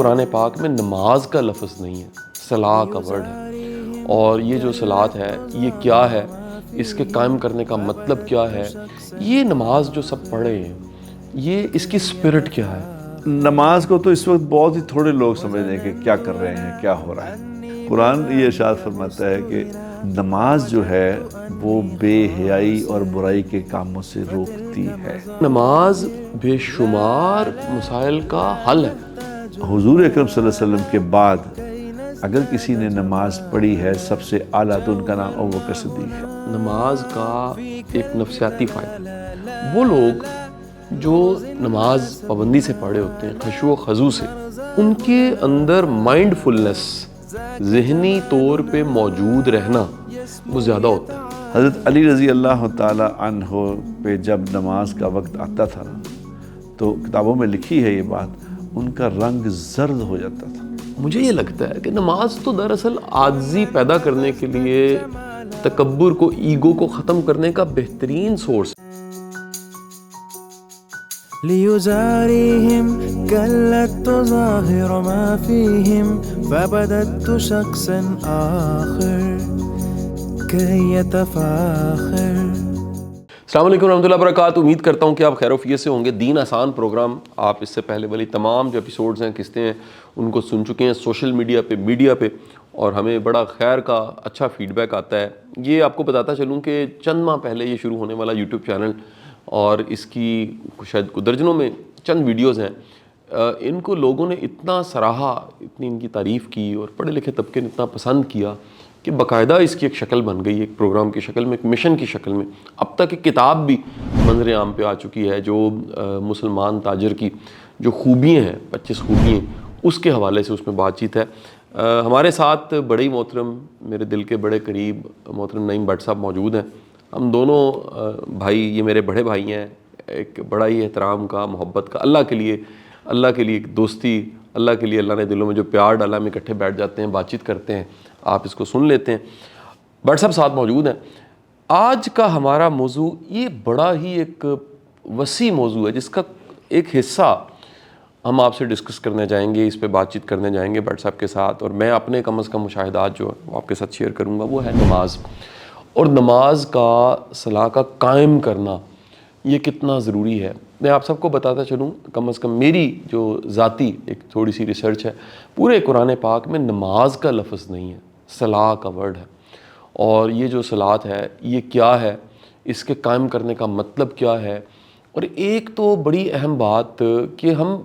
قرآن پاک میں نماز کا لفظ نہیں ہے، صلاح کا ورڈ ہے، اور یہ جو صلاۃ ہے یہ کیا ہے، اس کے قائم کرنے کا مطلب کیا ہے، یہ نماز جو سب پڑھے ہیں یہ اس کی اسپرٹ کیا ہے؟ نماز کو تو اس وقت بہت ہی تھوڑے لوگ سمجھ رہے ہیں کہ کیا کر رہے ہیں، کیا ہو رہا ہے۔ قرآن یہ ارشاد فرماتا ہے کہ نماز جو ہے وہ بے حیائی اور برائی کے کاموں سے روکتی ہے۔ نماز بے شمار مسائل کا حل ہے۔ حضور اکرم صلی اللہ علیہ وسلم کے بعد اگر کسی نے نماز پڑھی ہے سب سے اعلیٰ تو ان کا نام ابوبکر صدیق ہے۔ نماز کا ایک نفسیاتی فائدہ، وہ لوگ جو نماز پابندی سے پڑھے ہوتے ہیں، خشوع و خضوع سے، ان کے اندر مائنڈ فلنس، ذہنی طور پہ موجود رہنا وہ زیادہ ہوتا ہے۔ حضرت علی رضی اللہ تعالی عنہ پہ جب نماز کا وقت آتا تھا تو کتابوں میں لکھی ہے یہ بات، ان کا رنگ زرد ہو جاتا تھا۔ مجھے یہ لگتا ہے کہ نماز تو دراصل عاجزی پیدا کرنے کے لیے، تکبر کو، ایگو کو ختم کرنے کا بہترین سورس ہے۔ ليزاريهم كلت تظاهر ما فيهم فبدت شخصا آخر كي يتفاخر۔ السلام علیکم ورحمۃ اللہ وبرکاتہ۔ امید کرتا ہوں کہ آپ خیر و عافیت سے ہوں گے۔ دین آسان پروگرام آپ اس سے پہلے والی تمام جو ایپیسوڈز ہیں، قسطیں ہیں، ان کو سن چکے ہیں سوشل میڈیا پہ، اور ہمیں بڑا خیر کا اچھا فیڈ بیک آتا ہے۔ یہ آپ کو بتاتا چلوں کہ چند ماہ پہلے یہ شروع ہونے والا یوٹیوب چینل، اور اس کی شاید درجنوں میں چند ویڈیوز ہیں، ان کو لوگوں نے اتنا سراہا، اتنی ان کی تعریف کی، اور پڑھے لکھے طبقے نے اتنا پسند کیا کہ باقاعدہ اس کی ایک شکل بن گئی، ایک پروگرام کی شکل میں، ایک مشن کی شکل میں۔ اب تک ایک کتاب بھی منظر عام پہ آ چکی ہے، جو مسلمان تاجر کی جو خوبیاں ہیں، 25 خوبیاں، اس کے حوالے سے اس میں بات چیت ہے۔ ہمارے ساتھ بڑے ہی محترم، میرے دل کے بڑے قریب محترم نعیم بٹ صاحب موجود ہیں۔ ہم دونوں بھائی، یہ میرے بڑے بھائی ہیں، ایک بڑا ہی احترام کا، محبت کا، اللہ کے لیے ایک دوستی، اللہ کے لیے اللہ نے دلوں میں جو پیار ڈالا، ہم اکٹھے بیٹھ جاتے ہیں، بات چیت کرتے ہیں، آپ اس کو سن لیتے ہیں۔ بٹ صاحب ساتھ موجود ہیں۔ آج کا ہمارا موضوع یہ بڑا ہی ایک وسیع موضوع ہے، جس کا ایک حصہ ہم آپ سے ڈسکس کرنے جائیں گے، اس پہ بات چیت کرنے جائیں گے بٹ صاحب کے ساتھ، اور میں اپنے کم از کم مشاہدات جو ہے وہ آپ کے ساتھ شیئر کروں گا۔ وہ ہے نماز، اور نماز کا، صلاح کا قائم کرنا یہ کتنا ضروری ہے۔ میں آپ سب کو بتاتا چلوں، کم از کم میری جو ذاتی ایک تھوڑی سی ریسرچ ہے، پورے قرآن پاک میں نماز کا لفظ نہیں ہے، صلاح کا ورڈ ہے، اور یہ جو صلاۃ ہے یہ کیا ہے، اس کے قائم کرنے کا مطلب کیا ہے۔ اور ایک تو بڑی اہم بات کہ ہم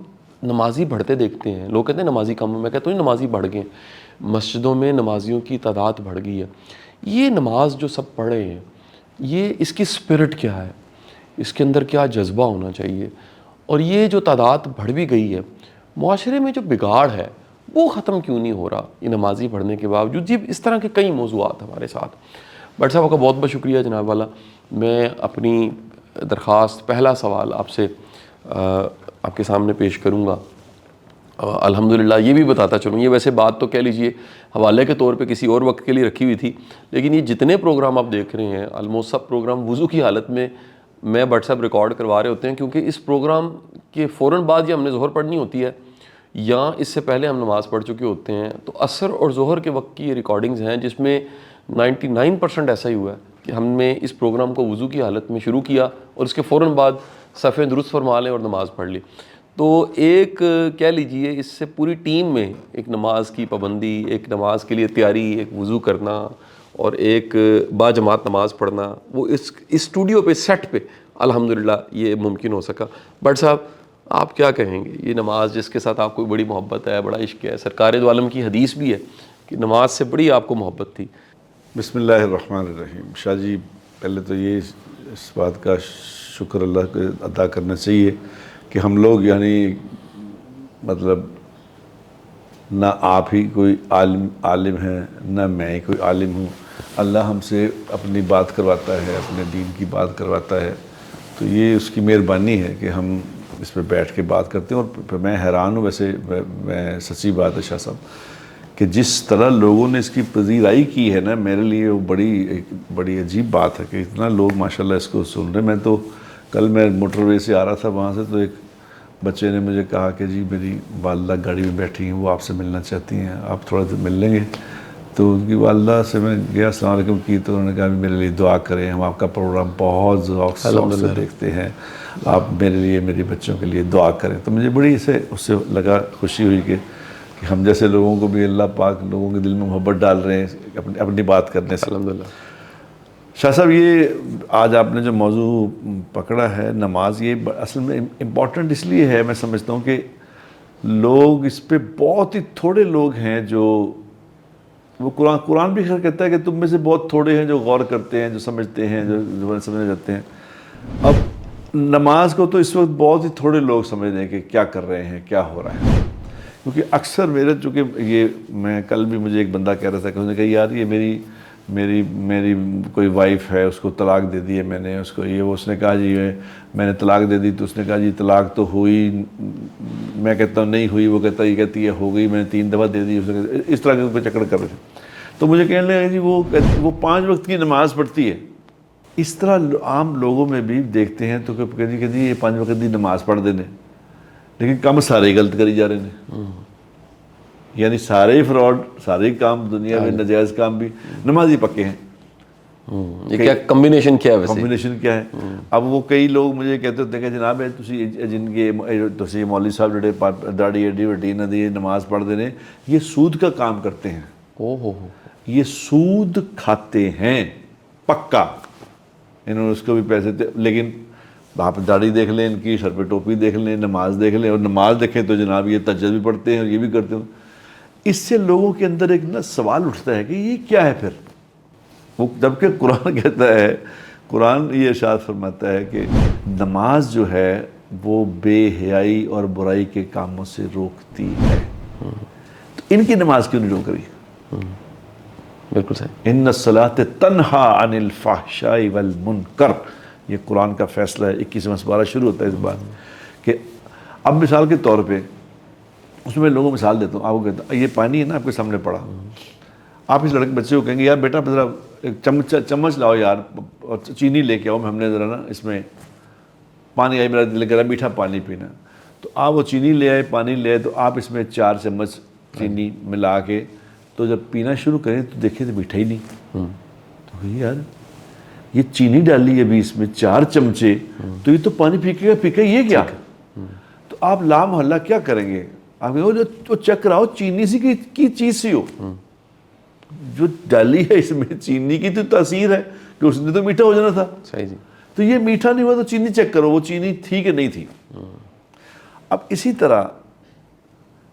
نمازی بڑھتے دیکھتے ہیں، لوگ کہتے ہیں نمازی کم، میں کہتا ہوں نمازی بڑھ گئے، مسجدوں میں نمازیوں کی تعداد بڑھ گئی ہے۔ یہ نماز جو سب پڑھے ہیں، یہ اس کی اسپرٹ کیا ہے، اس کے اندر کیا جذبہ ہونا چاہیے، اور یہ جو تعداد بڑھ بھی گئی ہے، معاشرے میں جو بگاڑ ہے وہ ختم کیوں نہیں ہو رہا یہ نمازی بڑھنے کے باوجود؟ جی، اس طرح کے کئی موضوعات ہمارے ساتھ۔ بٹ صاحب کا بہت بہت شکریہ جناب والا۔ میں اپنی درخواست، پہلا سوال آپ سے آپ کے سامنے پیش کروں گا۔ الحمدللہ یہ بھی بتاتا چلوں، یہ ویسے بات تو کہہ لیجئے حوالے کے طور پہ کسی اور وقت کے لیے رکھی ہوئی تھی، لیکن یہ جتنے پروگرام آپ دیکھ رہے ہیں، آلموسٹ سب پروگرام وضو کی حالت میں میں بٹ صاحب ریکارڈ کروا رہے ہوتے ہیں، کیونکہ اس پروگرام کے فوراً بعد یہ ہم نے ظہر پڑھنی ہوتی ہے، یا اس سے پہلے ہم نماز پڑھ چکے ہوتے ہیں، تو عصر اور ظہر کے وقت کی یہ ریکارڈنگز ہیں، جس میں 99% ایسا ہی ہوا ہے کہ ہم نے اس پروگرام کو وضو کی حالت میں شروع کیا، اور اس کے فوراً بعد صفحے درست فرما لیں اور نماز پڑھ لی۔ تو ایک کہہ لیجئے اس سے پوری ٹیم میں ایک نماز کی پابندی، ایک نماز کے لیے تیاری، ایک وضو کرنا، اور ایک با جماعت نماز پڑھنا، وہ اس اسٹوڈیو پہ، سیٹ پہ الحمدللہ یہ ممکن ہو سکا۔ بٹ صاحب آپ کیا کہیں گے، یہ نماز جس کے ساتھ آپ کو بڑی محبت ہے، بڑا عشق ہے، سرکار دو عالم کی حدیث بھی ہے کہ نماز سے بڑی آپ کو محبت تھی۔ بسم اللہ الرحمن الرحیم۔ شاہ جی، پہلے تو یہ اس بات کا شکر اللہ کو ادا کرنا چاہیے کہ ہم لوگ، یعنی مطلب نہ آپ ہی کوئی عالم ہیں، نہ میں ہی کوئی عالم ہوں، اللہ ہم سے اپنی بات کرواتا ہے، اپنے دین کی بات کرواتا ہے، تو یہ اس کی مہربانی ہے کہ ہم اس پہ بیٹھ کے بات کرتے ہیں۔ اور میں حیران ہوں، ویسے میں سچی بات ہے شاہ صاحب، کہ جس طرح لوگوں نے اس کی پذیرائی کی ہے نا، میرے لیے وہ بڑی عجیب بات ہے کہ اتنا لوگ ماشاءاللہ اس کو سن رہے ہیں۔ میں تو کل میں موٹر وے سے آ رہا تھا، وہاں سے تو ایک بچے نے مجھے کہا کہ جی میری والدہ گاڑی میں بیٹھی ہیں، وہ آپ سے ملنا چاہتی ہیں، آپ تھوڑا دیر مل لیں گے؟ تو ان کی والدہ سے میں گیا، السلام علیکم کی، تو انہوں نے کہا میرے لیے دعا کریں، ہم آپ کا پروگرام بہت ذوق سے دیکھتے ہیں، آپ میرے لیے، میری بچوں کے لیے دعا کریں۔ تو مجھے بڑی اس سے لگا، خوشی ہوئی کہ ہم جیسے لوگوں کو بھی اللہ پاک لوگوں کے دل میں محبت ڈال رہے ہیں اپنی بات کرنے سے۔ الحمدللہ۔ شاہ صاحب، یہ آج آپ نے جو موضوع پکڑا ہے نماز، یہ اصل میں امپورٹنٹ اس لیے ہے، میں سمجھتا ہوں کہ لوگ اس پہ بہت ہی تھوڑے لوگ ہیں جو وہ قرآن بھی خیر کہتا ہے کہ تم میں سے بہت تھوڑے ہیں جو غور کرتے ہیں، جو سمجھتے ہیں، جو سمجھنے جاتے ہیں۔ اب نماز کو تو اس وقت بہت ہی تھوڑے لوگ سمجھ رہے ہیں کہ کیا کر رہے ہیں، کیا ہو رہا ہے، کیونکہ اکثر میرے، چونکہ یہ میں کل بھی مجھے ایک بندہ کہہ رہا تھا کہ اس نے کہا یار یہ میری کوئی وائف ہے، اس کو طلاق دے دی ہے میں نے، اس کو یہ، اس نے کہا جی میں نے طلاق دے دی، تو اس نے کہا جی طلاق تو ہوئی، میں کہتا ہوں نہیں ہوئی، وہ کہتا یہ کہتی ہے ہو گئی، میں نے 3 دفعہ دے دی، اس طرح کے کوئی چکر کر رہے تھے۔ تو مجھے کہنے لگا جی وہ 5 وقت کی نماز پڑھتی ہے۔ اس طرح عام لوگوں میں بھی دیکھتے ہیں تو کہ جی یہ 5 وقت کی نماز پڑھ دینے، لیکن کم سارے ہی غلط کری جا رہے ہیں، یعنی سارے ہی فراڈ، سارے ہی کام دنیا میں ناجائز کام بھی نمازی پکے ہیں۔ یہ کیا کمبینیشن کیا ہے ویسے؟ کمبینیشن کیا ہے؟ اب وہ کئی لوگ مجھے کہتے ہوتے ہیں کہ جناب جن کے تسی مولوی صاحب جڑے داڑھی ایڈی وڈی نہ دی نماز پڑھ دینے، یہ سود کا کام کرتے ہیں، یہ سود کھاتے ہیں پکا، انہوں نے اس کو بھی پیسے لیکن آپ داڑھی دیکھ لیں ان کی، سر پہ ٹوپی دیکھ لیں، نماز دیکھ لیں، اور نماز دیکھیں تو جناب یہ تہجد بھی پڑھتے ہیں اور یہ بھی کرتے ہیں۔ اس سے لوگوں کے اندر ایک سوال اٹھتا ہے کہ یہ کیا ہے پھر؟ وہ جبکہ قرآن کہتا ہے، قرآن یہ ارشاد فرماتا ہے کہ نماز جو ہے وہ بے حیائی اور برائی کے کاموں سے روکتی ہے، تو ان کی نماز کیوں نہیں روک رہی؟ بالکل صحیح۔ ان الصلاۃ تنہا عن الفحشاء والمنکر، یہ قرآن کا فیصلہ ہے، 21واں سپارہ شروع ہوتا ہے اس بات کہ اب مثال کے طور پہ اس میں لوگوں کو مثال دیتا ہوں، آپ کو کہتا ہوں یہ پانی ہے نا آپ کے سامنے پڑا، آپ اس لڑکے بچے کو کہیں گے یار بیٹا ذرا ایک چمچ لاؤ یار اور چینی لے کے آؤ، ہم نے ذرا نا اس میں پانی، آئی میرا دل کر رہا میٹھا پانی پینا، تو آپ وہ چینی لے آئے، پانی لے آئے، تو آپ اس میں 4 چمچ چینی ملا کے تو جب پینا شروع کریں تو دیکھیں تو میٹھا ہی نہیں، تو یار یہ چینی ڈالی ہے ابھی اس میں 4 چمچے، تو یہ تو پانی پھیکے یہ کیا؟ تو آپ لا محلہ کیا کریں گے؟ آپ جو چیک کراؤ چینی سی کی چیز سی ہو، جو ڈالی ہے اس میں چینی کی تو تاثیر ہے کہ اس نے تو میٹھا ہو جانا تھا، صحیح جی، تو یہ میٹھا نہیں ہوا تو چینی چیک کرو وہ چینی تھی کہ نہیں تھی۔ اب اسی طرح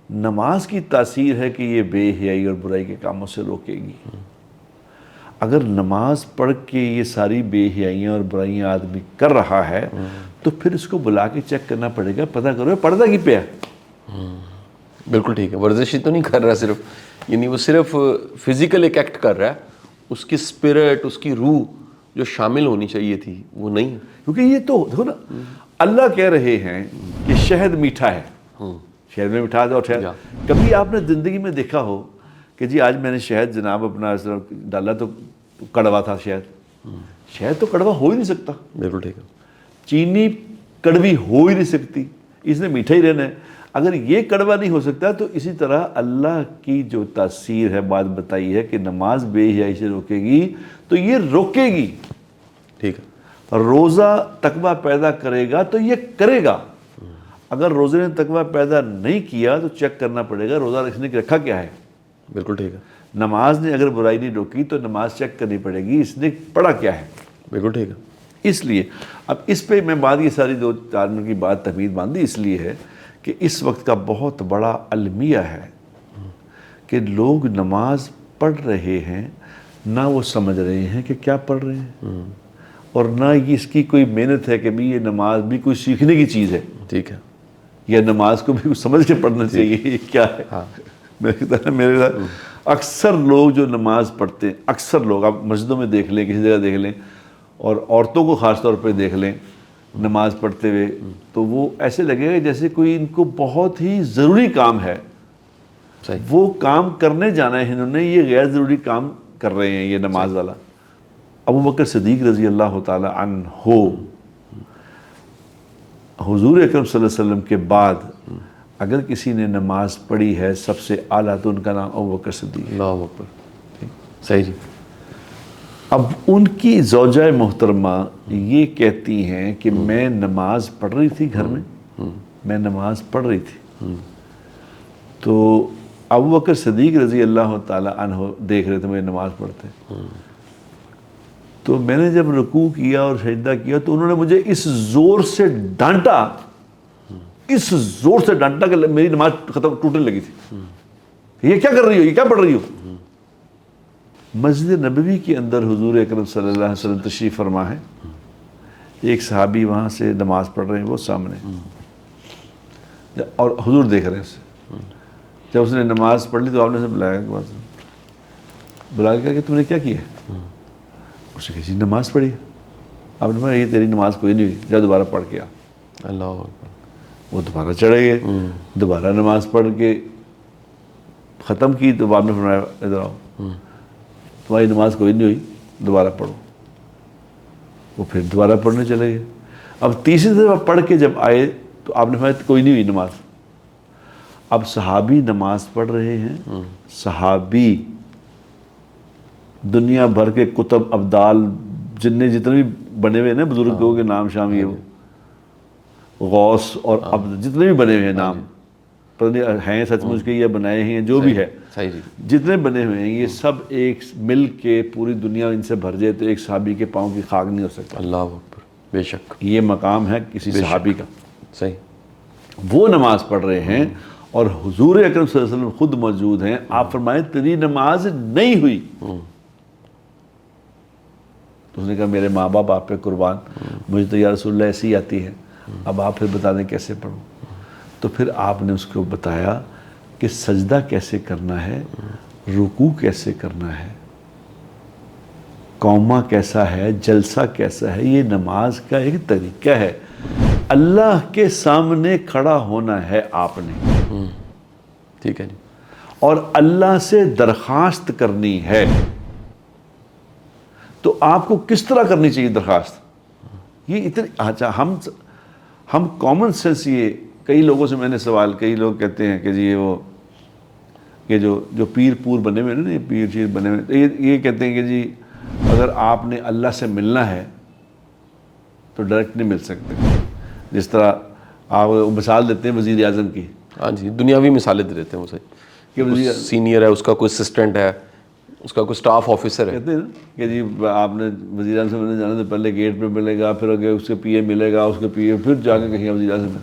نماز کی تاثیر ہے کہ یہ بے حیائی اور برائی کے کاموں سے روکے گی۔ اگر نماز پڑھ کے یہ ساری بے حیائیاں اور برائیاں آدمی کر رہا ہے تو پھر اس کو بلا کے چیک کرنا پڑے گا، پتہ کرو پردہ کی پہ ہے۔ بالکل ٹھیک ہے، ورزش ہی تو نہیں کر رہا صرف، یعنی وہ صرف فزیکل ایک ایکٹ کر رہا ہے، اس کی اسپرٹ، اس کی روح جو شامل ہونی چاہیے تھی وہ نہیں، کیونکہ یہ تو دیکھو نا، اللہ کہہ رہے ہیں کہ شہد میٹھا ہے، شہد میں مٹھاس اور شہد، کبھی آپ نے زندگی میں دیکھا ہو کہ جی آج میں نے شہد جناب اپنا ڈالا تو کڑوا تھا شہد تو کڑوا ہو ہی نہیں سکتا، بالکل ٹھیک ہے، چینی کڑوی ہو ہی نہیں سکتی، اس نے میٹھا ہی رہنا ہے۔ اگر یہ کڑوا نہیں ہو سکتا تو اسی طرح اللہ کی جو تاثیر ہے، بات بتائی ہے کہ نماز بے حیائی سے روکے گی تو یہ روکے گی، ٹھیک ہے، روزہ تقویٰ پیدا کرے گا تو یہ کرے گا۔ اگر روزے نے تقویٰ پیدا نہیں کیا تو چیک کرنا پڑے گا روزہ رکھنے کی رکھا کیا ہے۔ بالکل ٹھیک ہے، نماز نے اگر برائی نہیں روکی تو نماز چیک کرنی پڑے گی اس نے پڑھا کیا ہے۔ بالکل ٹھیک ہے، اس لیے اب اس پہ میں بعد یہ ساری 2-4 منٹ کی بات تمہید باندھی اس لیے ہے کہ اس وقت کا بہت بڑا المیہ ہے کہ لوگ نماز پڑھ رہے ہیں، نہ وہ سمجھ رہے ہیں کہ کیا پڑھ رہے ہیں، اور نہ یہ اس کی کوئی محنت ہے کہ بھی یہ نماز بھی کوئی سیکھنے کی چیز ہے، ٹھیک ہے، یا نماز کو بھی کچھ سمجھ کے پڑھنا چاہیے یہ کیا ہے۔ میرے ساتھ اکثر لوگ جو نماز پڑھتے ہیں، اکثر لوگ آپ مسجدوں میں دیکھ لیں، کسی جگہ دیکھ لیں، اور عورتوں کو خاص طور پہ دیکھ لیں نماز پڑھتے ہوئے، تو وہ ایسے لگے گا جیسے کوئی ان کو بہت ہی ضروری کام ہے، صحیح، وہ کام کرنے جانا ہے انہوں نے، یہ غیر ضروری کام کر رہے ہیں یہ نماز والا۔ ابو بکر صدیق رضی اللہ تعالی عنہ حضور اکرم صلی اللہ علیہ وسلم کے بعد اگر کسی نے نماز پڑھی ہے سب سے اعلیٰ تو ان کا نام ابوبکر صدیق ہے۔ اللہ اکبر، صحیح جی۔ اب ان کی زوجہ محترمہ یہ کہتی ہیں کہ میں نماز پڑھ رہی تھی گھر میں نماز پڑھ رہی تھی، تو ابوبکر صدیق رضی اللہ تعالی عنہ دیکھ رہے تھے مجھے نماز پڑھتے، تو میں نے جب رکوع کیا اور سجدہ کیا تو انہوں نے مجھے اس زور سے ڈانٹا کہ میری نماز ختم ٹوٹنے لگی تھی، یہ کیا کر رہی ہو، یہ کیا پڑھ رہی ہو۔ مسجد نبوی کے اندر حضور اکرم صلی اللہ علیہ وسلم تشریف فرما ہے، ایک صحابی وہاں سے نماز پڑھ رہے ہیں وہ سامنے، اور حضور دیکھ رہے ہیں اسے۔ جب اس نے نماز پڑھ لی تو آپ نے اسے بلا کے کہا کہ تم نے کیا کیا ہے؟ اس نے کہا جی نماز پڑھی۔ آپ نے کہا یہ تیری نماز کوئی نہیں ہوئی، جا دوبارہ پڑھ کے آ۔ اللہ اکبر۔ وہ دوبارہ چڑھے گئے، دوبارہ نماز پڑھ کے ختم کی تو آپ نے فرمایا ادھر آؤ، تمہاری نماز کوئی نہیں ہوئی، دوبارہ پڑھو۔ وہ پھر دوبارہ پڑھنے چلے گئے۔ اب تیسری دفعہ پڑھ کے جب آئے تو آپ نے فرمایا کوئی نہیں ہوئی نماز۔ اب صحابی نماز پڑھ رہے ہیں، صحابی دنیا بھر کے کتب ابدال جتنے بھی بنے ہوئے ہیں نا بزرگوں کے نام شام، یہ غوث اور جتنے بھی بنے ہوئے ہیں نام، پتہ نہیں ہیں سچ مچ کے یا بنائے ہیں جو بھی ہے، صحیح جی، جتنے بنے ہوئے ہیں یہ سب ایک مل کے پوری دنیا ان سے بھر جائے تو ایک صحابی کے پاؤں کی خاک نہیں ہو سکتا۔ اللہ اکبر، بے شک، یہ مقام ہے کسی صحابی کا۔ صحیح۔ وہ نماز پڑھ رہے ہیں اور حضور اکرم صلی اللہ علیہ وسلم خود موجود ہیں، آپ فرمائیں تیری نماز نہیں ہوئی۔ تو اس نے کہا میرے ماں باپ آپ پہ قربان، مجھے تو یا رسول اللہ ایسی آتی ہے، اب آپ پھر بتا دیں کیسے پڑھوں۔ تو پھر آپ نے اس کو بتایا کہ سجدہ کیسے کرنا ہے، رکوع کیسے کرنا ہے، قومہ کیسا ہے، جلسہ کیسا ہے، یہ نماز کا ایک طریقہ ہے۔ اللہ کے سامنے کھڑا ہونا ہے آپ نے، ٹھیک ہے جی، اور اللہ سے درخواست کرنی ہے۔ تو آپ کو کس طرح کرنی چاہیے درخواست؟ یہ اتنی اچھا ہم کامن سینس، یہ کئی لوگوں سے میں نے سوال، کئی لوگ کہتے ہیں کہ جی یہ جو پیر پور بنے ہوئے نا، یہ پیر شیر بنے ہوئے، یہ کہتے ہیں کہ جی اگر آپ نے اللہ سے ملنا ہے تو ڈائریکٹ نہیں مل سکتے۔ جس طرح آپ مثال دیتے ہیں وزیر اعظم کی، ہاں جی، دنیاوی مثالیں دے دیتے ہیں وہ صحیح، کہ سینئر ہے، اس کا کوئی اسسٹنٹ ہے، اس کا کوئی سٹاف آفیسر ہے، کہتے ہیں نا کہ جی آپ نے وزیر اعظم سے ملنے جانا تو پہلے گیٹ پہ ملے گا، پھر آگے اس کے پی اے ملے گا، اس کے پی اے پھر جا کے کہیں وزیر اعظم میں،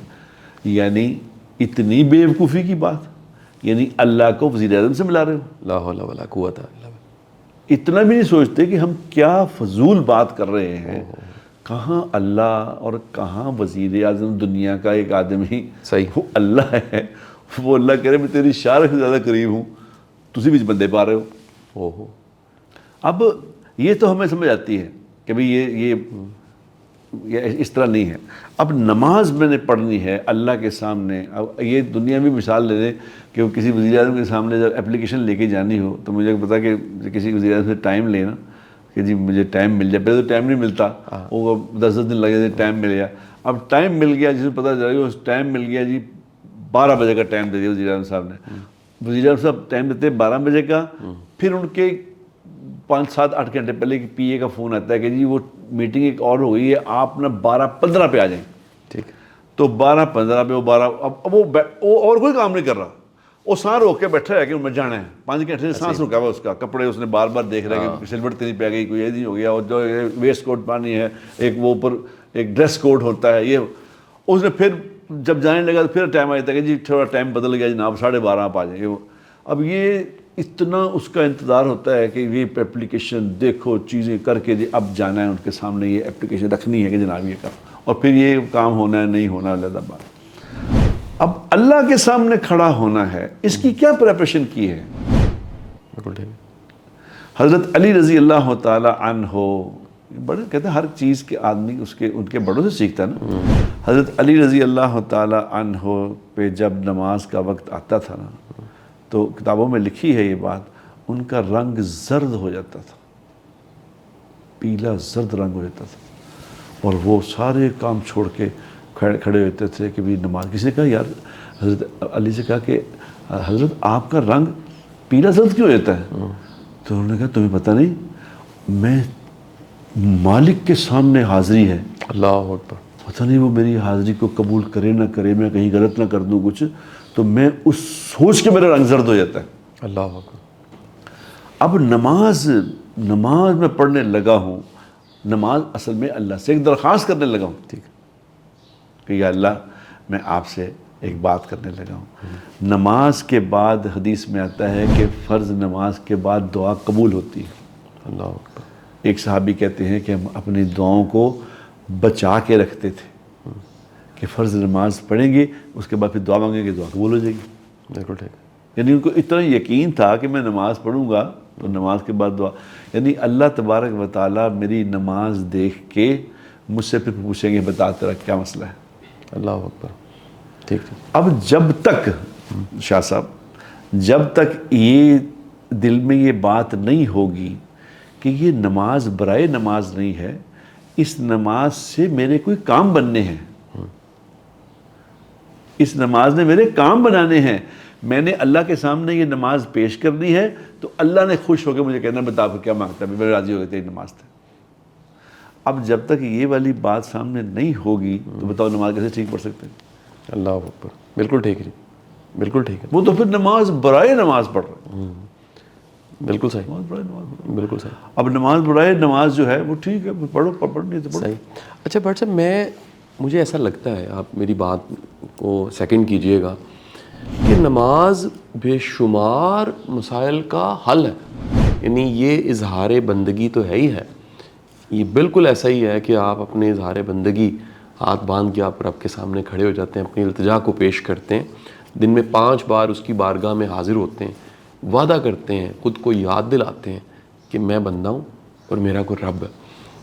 یعنی اتنی بے وقوفی کی بات، یعنی اللہ کو وزیر اعظم سے ملا رہے ہو، لا حول ولا قوت الا باللہ۔ اتنا بھی نہیں سوچتے کہ ہم کیا فضول بات کر رہے ہیں، کہاں اللہ اور کہاں وزیر اعظم، دنیا کا ایک آدمی، صحیح، وہ اللہ ہے، وہ اللہ کہہ رہے میں تیری شارخ سے زیادہ قریب ہوں، تسی بھی بندے پا رہے ہو۔ اوہو، اب یہ تو ہمیں سمجھ آتی ہے کہ بھئی یہ اس طرح نہیں ہے۔ اب نماز میں نے پڑھنی ہے اللہ کے سامنے۔ اب یہ دنیا میں مثال لے دیں کہ وہ کسی وزیر اعظم کے سامنے جب اپلیکیشن لے کے جانی ہو تو مجھے پتا کہ کسی وزیر اعظم سے ٹائم لینا کہ جی مجھے ٹائم مل جائے، پہلے تو ٹائم نہیں ملتا، وہ 10 دن لگے تھے، ٹائم مل گیا۔ اب ٹائم مل گیا، جسے پتہ چلا کہ ٹائم مل گیا جی 12 بجے کا ٹائم دے دیا وزیر اعظم صاحب نے۔ وزیر اعظم صاحب ٹائم دیتے ہیں 12 بجے کا، پھر ان کے 5 7 8 گھنٹے پہلے پی اے کا فون آتا ہے کہ جی وہ میٹنگ ایک اور ہو گئی ہے، آپ نا 12:15 پہ آ جائیں۔ ٹھیک، تو 12:15 پہ اب وہ اور کوئی کام نہیں کر رہا، وہ سانس روک کے بیٹھا ہے کہ میں جانا ہے، 5 گھنٹے سے سانس رکا ہوا اس کا، کپڑے اس نے بار بار دیکھ رہا ہے کہ سلوٹ تیری پہ گئی، کوئی یہ نہیں ہو گیا، اور جو ویسٹ کوٹ پانی ہے، ایک وہ اوپر ایک ڈریس کوڈ ہوتا ہے، یہ اس نے پھر جب جانے لگا تو پھر ٹائم آیا تھا کہ جی تھوڑا ٹائم بدل گیا جناب، 12:30 آپ آ جائیں۔ اب یہ اتنا اس کا انتظار ہوتا ہے کہ یہ اپلیکیشن دیکھو، چیزیں کر کے جی اب جانا ہے ان کے سامنے، یہ اپلیکیشن رکھنی ہے کہ جناب یہ کر، اور پھر یہ کام ہونا ہے نہیں ہونا علیحدہ بات۔ اب اللہ کے سامنے کھڑا ہونا ہے، اس کی کیا پریپریشن کی ہے؟ بالکل ٹھیک۔ حضرت علی رضی اللہ تعالی عنہ، بڑے کہتے ہیں ہر چیز کے آدمی ان کے بڑوں سے سیکھتا ہے نا۔ حضرت علی رضی اللہ تعالی عنہ پہ جب نماز کا وقت آتا تھا نا تو کتابوں میں لکھی ہے یہ بات، ان کا رنگ زرد ہو جاتا تھا، پیلا زرد رنگ ہو جاتا تھا، اور وہ سارے کام چھوڑ کے کھڑے ہوتے تھے کہ بھی نماز. کسی نے کہا یار حضرت علی سے کہا کہ حضرت آپ کا رنگ پیلا زرد کیوں ہوتا ہے؟ تو انہوں نے کہا تمہیں پتہ نہیں، میں مالک کے سامنے حاضری ہے، اللہ اکبر. پتہ نہیں وہ میری حاضری کو قبول کرے نہ کرے، میں کہیں غلط نہ کر دوں کچھ، تو میں اس سوچ کے میرا رنگ زرد ہو جاتا ہے. اللہ اکبر. اب نماز میں پڑھنے لگا ہوں، نماز اصل میں اللہ سے ایک درخواست کرنے لگا ہوں، ٹھیک کہ یا اللہ میں آپ سے ایک بات کرنے لگا ہوں. نماز کے بعد حدیث میں آتا ہے کہ فرض نماز کے بعد دعا قبول ہوتی ہے. اللہ اکبر. ایک صحابی کہتے ہیں کہ ہم اپنی دعاؤں کو بچا کے رکھتے تھے کہ فرض نماز پڑھیں گے، اس کے بعد پھر دعا مانگیں گے، دعا قبول ہو جائے گی. بالکل ٹھیک. یعنی ان کو اتنا یقین تھا کہ میں نماز پڑھوں گا تو نماز کے بعد دعا، یعنی اللہ تبارک و تعالیٰ میری نماز دیکھ کے مجھ سے پھر پوچھیں گے بتا تیرا کیا مسئلہ ہے. اللہ اکبر. ٹھیک ٹھیک. اب جب تک شاہ صاحب جب تک یہ دل میں یہ بات نہیں ہوگی کہ یہ نماز برائے نماز نہیں ہے، اس نماز سے میرے کوئی کام بننے ہیں، اس نماز نے میرے کام بنانے ہیں، میں نے اللہ کے سامنے یہ نماز پیش کرنی ہے، تو اللہ نے خوش ہو کے مجھے کہنا بتا کیا مانگتا ہے، میں راضی ہو گئی تیری نماز تھے. اب جب تک یہ والی بات سامنے نہیں ہوگی تو بتاؤ نماز کیسے ٹھیک پڑھ سکتے ہیں؟ اللہ اکبر. بالکل ٹھیک ہے. بالکل ٹھیک ہے. وہ تو پھر نماز برائے نماز پڑھ رہے ہیں. بالکل صحیح. نماز برائے نماز پڑھ رہے ہیں. بالکل صحیح. اب نماز برائے نماز جو ہے وہ ٹھیک ہے، پڑھو پڑھنی تو پڑھو. صحیح. اچھا بٹ صاحب مجھے ایسا لگتا ہے، آپ میری بات کو سیکنڈ کیجئے گا، کہ نماز بے شمار مسائل کا حل ہے. یعنی یہ اظہار بندگی تو ہے ہی ہے، یہ بالکل ایسا ہی ہے کہ آپ اپنے اظہار بندگی ہاتھ باندھ کے آپ رب کے سامنے کھڑے ہو جاتے ہیں، اپنی التجا کو پیش کرتے ہیں، دن میں 5 بار اس کی بارگاہ میں حاضر ہوتے ہیں، وعدہ کرتے ہیں، خود کو یاد دلاتے ہیں کہ میں بندہ ہوں اور میرا کوئی رب ہے.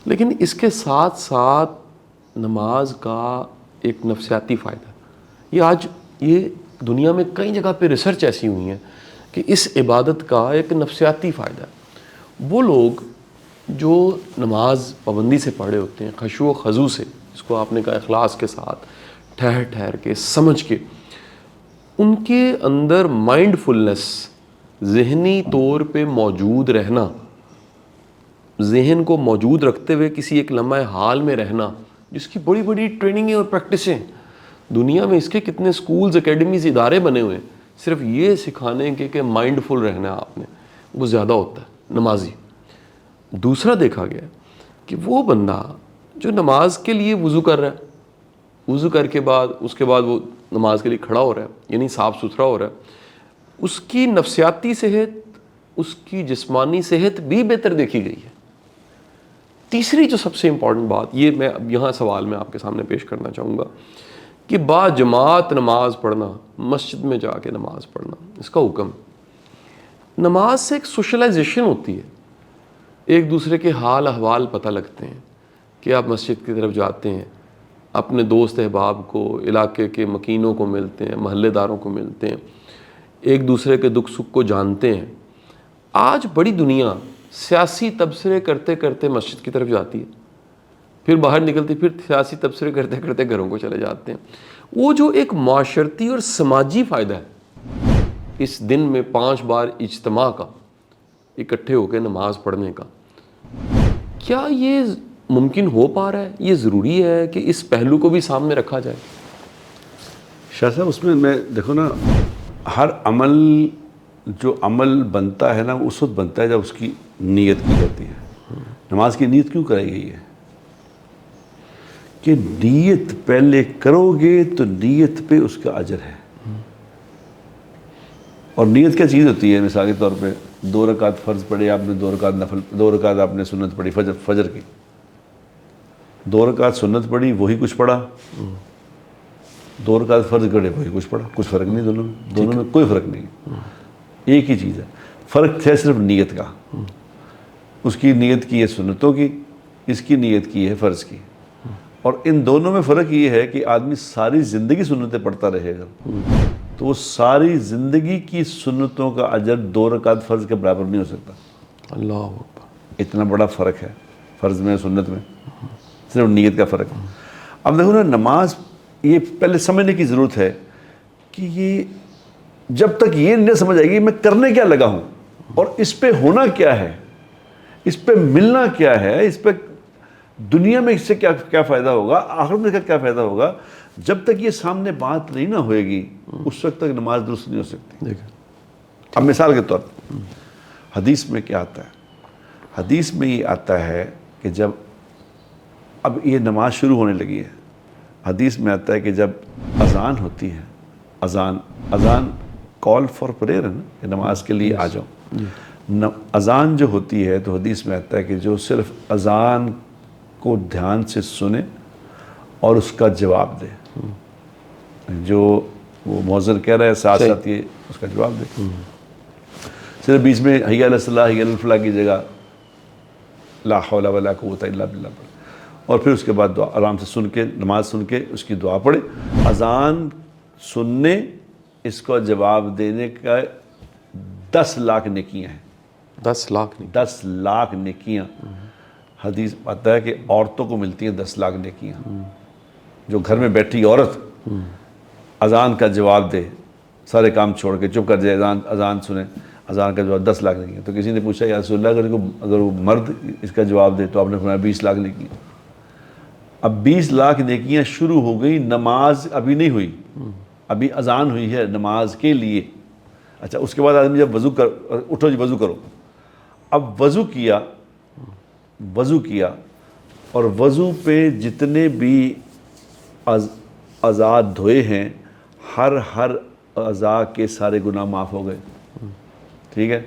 لیکن اس کے ساتھ ساتھ نماز کا ایک نفسیاتی فائدہ ہے. یہ دنیا میں کئی جگہ پہ ریسرچ ایسی ہوئی ہیں کہ اس عبادت کا ایک نفسیاتی فائدہ ہے. وہ لوگ جو نماز پابندی سے پڑھے ہوتے ہیں، خشوع و خضوع سے، جس کو آپ نے کہا اخلاص کے ساتھ، ٹھہر کے سمجھ کے، ان کے اندر مائنڈ فلنس، ذہنی طور پہ موجود رہنا، ذہن کو موجود رکھتے ہوئے کسی ایک لمحہ حال میں رہنا، جس کی بڑی بڑی ٹریننگیں اور پریکٹسیں دنیا میں، اس کے کتنے سکولز، اکیڈمیز، ادارے بنے ہوئے ہیں صرف یہ سکھانے کے کہ مائنڈ فل رہنا ہے آپ نے، وہ زیادہ ہوتا ہے نمازی. دوسرا دیکھا گیا کہ وہ بندہ جو نماز کے لیے وضو کر رہا ہے، وضو کر کے بعد اس کے بعد وہ نماز کے لیے کھڑا ہو رہا ہے، یعنی صاف ستھرا ہو رہا ہے، اس کی نفسیاتی صحت، اس کی جسمانی صحت بھی بہتر دیکھی گئی ہے. تیسری جو سب سے امپورٹنٹ بات، یہ میں اب یہاں سوال میں آپ کے سامنے پیش کرنا چاہوں گا، کہ با جماعت نماز پڑھنا، مسجد میں جا کے نماز پڑھنا، اس کا حکم. نماز سے ایک سوشلائزیشن ہوتی ہے، ایک دوسرے کے حال احوال پتہ لگتے ہیں کہ آپ مسجد کی طرف جاتے ہیں، اپنے دوست احباب کو، علاقے کے مکینوں کو ملتے ہیں، محلے داروں کو ملتے ہیں، ایک دوسرے کے دکھ سکھ کو جانتے ہیں. آج بڑی دنیا سیاسی تبصرے کرتے کرتے مسجد کی طرف جاتی ہے، پھر باہر نکلتی، پھر سیاسی تبصرے کرتے کرتے گھروں کو چلے جاتے ہیں. وہ جو ایک معاشرتی اور سماجی فائدہ ہے اس دن میں 5 بار اجتماع کا، اکٹھے ہو کے نماز پڑھنے کا، کیا یہ ممکن ہو پا رہا ہے؟ یہ ضروری ہے کہ اس پہلو کو بھی سامنے رکھا جائے. شاہ صاحب اس میں دیکھو نا، ہر عمل جو عمل بنتا ہے نا، وہ اس وقت بنتا ہے جب اس کی نیت کی جاتی ہے. نماز کی نیت کیوں کرائی گئی ہے؟ کہ نیت پہلے کرو گے تو نیت پہ اس کا اجر ہے. اور نیت کیا چیز ہوتی ہے؟ مثال کے طور پہ 2 رکعت فرض پڑھے آپ نے، 2 رکعت نفل، 2 رکعت آپ نے سنت پڑھی فجر کی، 2 رکعت سنت پڑھی وہی کچھ پڑھا، 2 رکعت فرض پڑھے وہی کچھ پڑھا، کچھ فرق نہیں دونوں میں کوئی فرق نہیں، ایک ہی چیز ہے. فرق ہے صرف نیت کا. اس کی نیت کی ہے سنتوں کی، اس کی نیت کی ہے فرض کی. اور ان دونوں میں فرق یہ ہے کہ آدمی ساری زندگی سنتیں پڑھتا رہے گا تو وہ ساری زندگی کی سنتوں کا اجر 2 رکعت فرض کے برابر نہیں ہو سکتا. اللہ اکبر. اتنا بڑا فرق ہے فرض میں سنت میں، صرف نیت کا فرق ہے. اب دیکھو نا، نماز یہ پہلے سمجھنے کی ضرورت ہے کہ یہ جب تک یہ نہیں سمجھ آئے گی میں کرنے کیا لگا ہوں اور اس پہ ہونا کیا ہے، اس پہ ملنا کیا ہے، اس پہ دنیا میں اس سے کیا فائدہ ہوگا، آخرت میں کیا فائدہ ہوگا، جب تک یہ سامنے بات نہیں نہ ہوئے گی اس وقت تک نماز درست نہیں ہو سکتی۔ اب مثال کے طور پر حدیث میں کیا آتا ہے، حدیث میں یہ آتا ہے کہ جب اب یہ نماز شروع ہونے لگی ہے، حدیث میں آتا ہے کہ جب اذان ہوتی ہے، اذان کال فار پریئر ہے نا کہ نماز کے لیے آ جاؤ، اذان جو ہوتی ہے تو حدیث میں آتا ہے کہ جو صرف اذان کو دھیان سے سنے اور اس کا جواب دے، جو وہ مؤذن کہہ رہا ہے ساتھ ساتھ یہ اس کا جواب دے، صرف بیچ میں حی علی الصلاۃ حی علی الفلاح کی جگہ لا حول ولا قوت الا باللہ پڑھے، اور پھر اس کے بعد دعا آرام سے سن کے نماز سن کے اس کی دعا پڑھے۔ اذان سننے، اس کو جواب دینے کا 10 لاکھ نیکیاں ہیں، 10 لاکھ نہیں، 10 لاکھ نیکیاں۔ حدیث آتا ہے کہ عورتوں کو ملتی ہیں 10 لاکھ نیکیاں، جو گھر میں بیٹھی عورت اذان کا جواب دے، سارے کام چھوڑ کے چپ کر جائے، اذان سنے، اذان کا جواب 10 لاکھ نیکیاں۔ تو کسی نے پوچھا یا رسول اللہ اگر وہ مرد اس کا جواب دے تو آپ نے فرمایا 20 لاکھ نیکیاں۔ اب 20 لاکھ نیکیاں شروع ہو گئی، نماز ابھی نہیں ہوئی، ابھی اذان ہوئی ہے نماز کے لیے۔ اچھا اس کے بعد آدمی جب وضو اٹھو جی وضو کرو، اب وضو کیا اور وضو پہ جتنے بھی اعضاء دھوئے ہیں، ہر اعضاء کے سارے گناہ معاف ہو گئے، ٹھیک ہے۔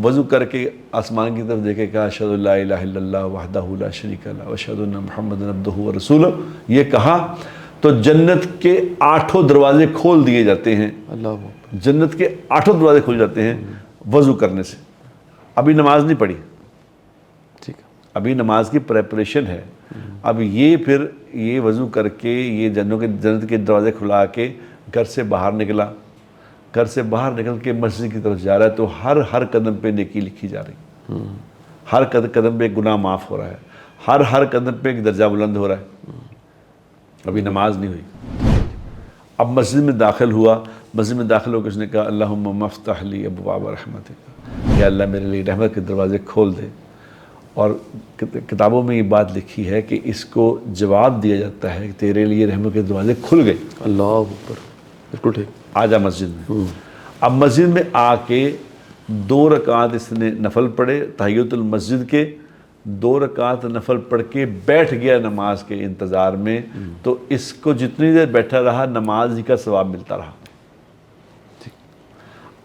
وضو کر کے آسمان کی طرف دیکھے کہا اشہد ان لا الہ الا اللہ وحدہ لا شریک لہ واشہد ان محمدا عبدہ ورسولہ، یہ کہا تو جنت کے 8 دروازے کھول دیے جاتے ہیں، اللہ، جنت کے 8 دروازے کھل جاتے ہیں وضو کرنے سے۔ ابھی نماز نہیں پڑھی، ٹھیک ہے، ابھی نماز کی پریپریشن ہے۔ اب یہ پھر یہ وضو کر کے یہ جنت کے دروازے کھلا کے گھر سے باہر نکلا، گھر سے باہر نکل کے مسجد کی طرف جا رہا ہے تو ہر قدم پہ نیکی لکھی جا رہی، ہر قدم پہ گناہ معاف ہو رہا ہے، ہر قدم پہ ایک درجہ بلند ہو رہا ہے۔ ابھی نماز نہیں ہوئی۔ اب مسجد میں داخل ہوا، مسجد میں داخل ہو کے اس نے کہا اللہم مفتح لی ابواب رحمتک، یا اللہ میرے لیے رحمت کے دروازے کھول دے۔ اور کتابوں میں یہ بات لکھی ہے کہ اس کو جواب دیا جاتا ہے کہ تیرے لیے رحمت کے دروازے کھل گئے، اللہ اکبر، بالکل ٹھیک، آ جا مسجد میں۔ اب مسجد میں آ کے 2 رکعت اس نے نفل پڑھے، تحیۃ المسجد کے 2 رکعت نفل پڑھ کے بیٹھ گیا نماز کے انتظار میں، تو اس کو جتنی دیر بیٹھا رہا نماز ہی کا ثواب ملتا رہا۔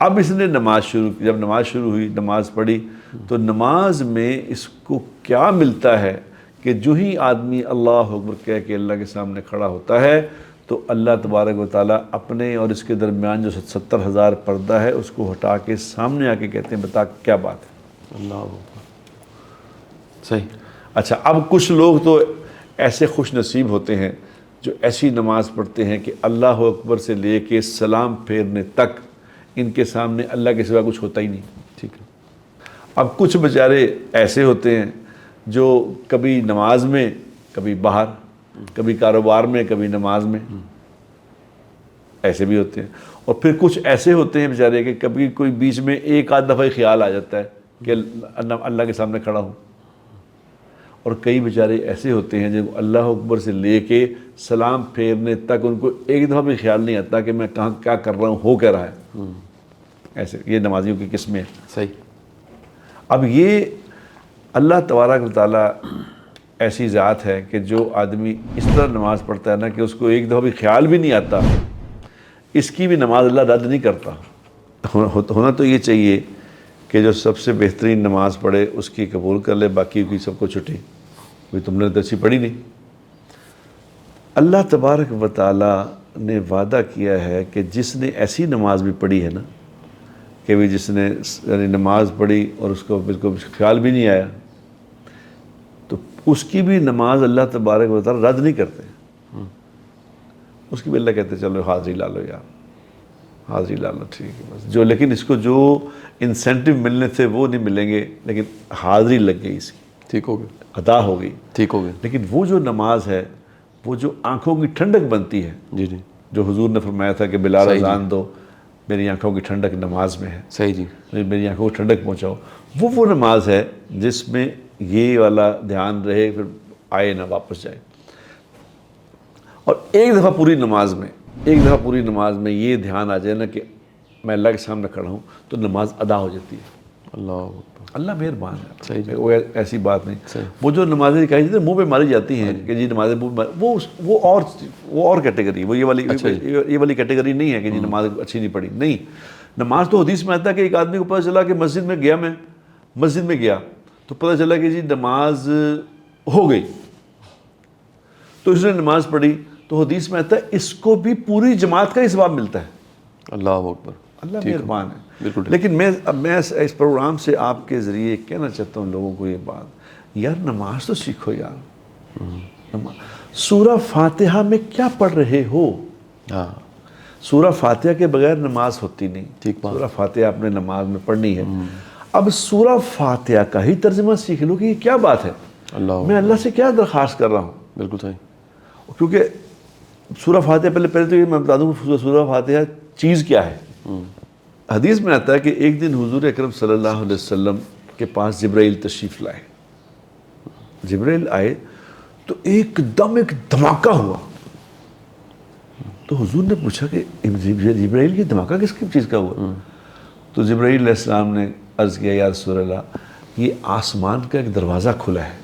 اب اس نے نماز شروع کی، جب نماز شروع ہوئی نماز پڑھی تو نماز میں اس کو کیا ملتا ہے کہ جو ہی آدمی اللہ اکبر کہہ کے اللہ کے سامنے کھڑا ہوتا ہے تو اللہ تبارک و تعالیٰ اپنے اور اس کے درمیان جو 70,000 پردہ ہے اس کو ہٹا کے سامنے آ کے کہتے ہیں بتا کیا بات ہے۔ اللہ اکبر، صحیح۔ اچھا اب کچھ لوگ تو ایسے خوش نصیب ہوتے ہیں جو ایسی نماز پڑھتے ہیں کہ اللہ اکبر سے لے کے سلام پھیرنے تک ان کے سامنے اللہ کے سوا کچھ ہوتا ہی نہیں، ٹھیک ہے۔ اب کچھ بیچارے ایسے ہوتے ہیں جو کبھی نماز میں کبھی باہر، کبھی کاروبار میں کبھی نماز میں، ایسے بھی ہوتے ہیں۔ اور پھر کچھ ایسے ہوتے ہیں بیچارے کہ کبھی کوئی بیچ میں ایک آدھ دفعہ خیال آ جاتا ہے کہ اللہ کے سامنے کھڑا ہوں، اور کئی بیچارے ایسے ہوتے ہیں جو اللہ اکبر سے لے کے سلام پھیرنے تک ان کو ایک دفعہ بھی خیال نہیں آتا کہ میں کہاں کیا کر رہا ہوں، ہو کیا رہا ہے۔ ایسے یہ نمازیوں کی قسمیں ہیں۔ صحیح۔ اب یہ اللہ تبارک و تعالیٰ ایسی ذات ہے کہ جو آدمی اس طرح نماز پڑھتا ہے نا کہ اس کو ایک دفعہ بھی خیال بھی نہیں آتا، اس کی بھی نماز اللہ رد نہیں کرتا۔ ہونا تو یہ چاہیے کہ جو سب سے بہترین نماز پڑھے اس کی قبول کر لے، باقی کی سب کو چھٹی، کوئی تم نے تو اچھی پڑھی نہیں۔ اللہ تبارک و تعالیٰ نے وعدہ کیا ہے کہ جس نے ایسی نماز بھی پڑھی ہے نا کہ بھی جس نے یعنی نماز پڑھی اور اس کو بالکل خیال بھی نہیں آیا تو اس کی بھی نماز اللہ تبارک و تعالیٰ رد نہیں کرتے، اس کی بھی اللہ کہتے چلو حاضری لا لو یار، حاضری لا لو، ٹھیک ہے بس جو، لیکن اس کو جو انسینٹیو ملنے تھے وہ نہیں ملیں گے، لیکن حاضری لگ گئی، اس کی ٹھیک ہو گیا، ادا ہو گئی، ٹھیک ہو گیا۔ لیکن وہ جو نماز ہے وہ جو آنکھوں کی ٹھنڈک بنتی ہے، جی جی جو حضور نے فرمایا تھا کہ بلال اذان دو، میری آنکھوں کی ٹھنڈک نماز میں ہے، صحیح جی، میری آنکھوں کو ٹھنڈک پہنچاؤ، وہ نماز ہے جس میں یہ والا دھیان رہے، پھر آئے نہ واپس جائے۔ اور ایک دفعہ پوری نماز میں یہ دھیان آ جائے نا کہ میں اللہ کے سامنے کھڑا ہوں، تو نماز ادا ہو جاتی ہے۔ اللہ اکبر، اللہ مہربان ہے، صحیح جی، وہ ایسی بات نہیں۔ صحیح۔ وہ جو نمازیں کہی جاتی ہیں منہ پہ ماری جاتی ہیں کہ جی نمازیں منہ پہ، وہ اور کیٹیگری، وہ یہ والی کیٹیگری نہیں ہے کہ جی نماز اچھی نہیں پڑھی، نہیں۔ نماز تو حدیث میں آتا ہے کہ ایک آدمی کو پتہ چلا کہ مسجد میں گیا تو پتہ چلا کہ جی نماز ہو گئی، تو اس نے نماز پڑھی، تو حدیث میں آتا ہے اس کو بھی پوری جماعت کا ہی ثواب ملتا ہے۔ اللہ اکبر، اللہ مہربان ہے۔ بالکل۔ لیکن میں اس پروگرام سے آپ کے ذریعے کہنا چاہتا ہوں لوگوں کو یہ بات، یار نماز تو سیکھو یار۔ سورہ فاتحہ میں کیا پڑھ رہے ہو؟ ہاں سورہ فاتحہ کے بغیر نماز ہوتی نہیں، ٹھیک بات۔ سورہ فاتحہ آپ نے نماز میں پڑھنی ہے۔ اب سورہ فاتحہ کا ہی ترجمہ سیکھ لو کہ یہ کیا بات ہے، میں اللہ سے کیا درخواست کر رہا ہوں۔ بالکل صحیح۔ کیونکہ سورہ فاتحہ پہلے تو یہ میں بتا دوں کہ سورہ فاتحہ چیز کیا ہے۔ حدیث میں آتا ہے کہ ایک دن حضور اکرم صلی اللہ علیہ وسلم کے پاس جبرائیل تشریف لائے، جبرائیل آئے تو ایک دم ایک دھماکہ ہوا، تو حضور نے پوچھا کہ جبرائیل یہ دھماکہ کس چیز کا ہوا؟ تو جبرائیل علیہ السلام نے عرض کیا یا رسول اللہ یہ آسمان کا ایک دروازہ کھلا ہے،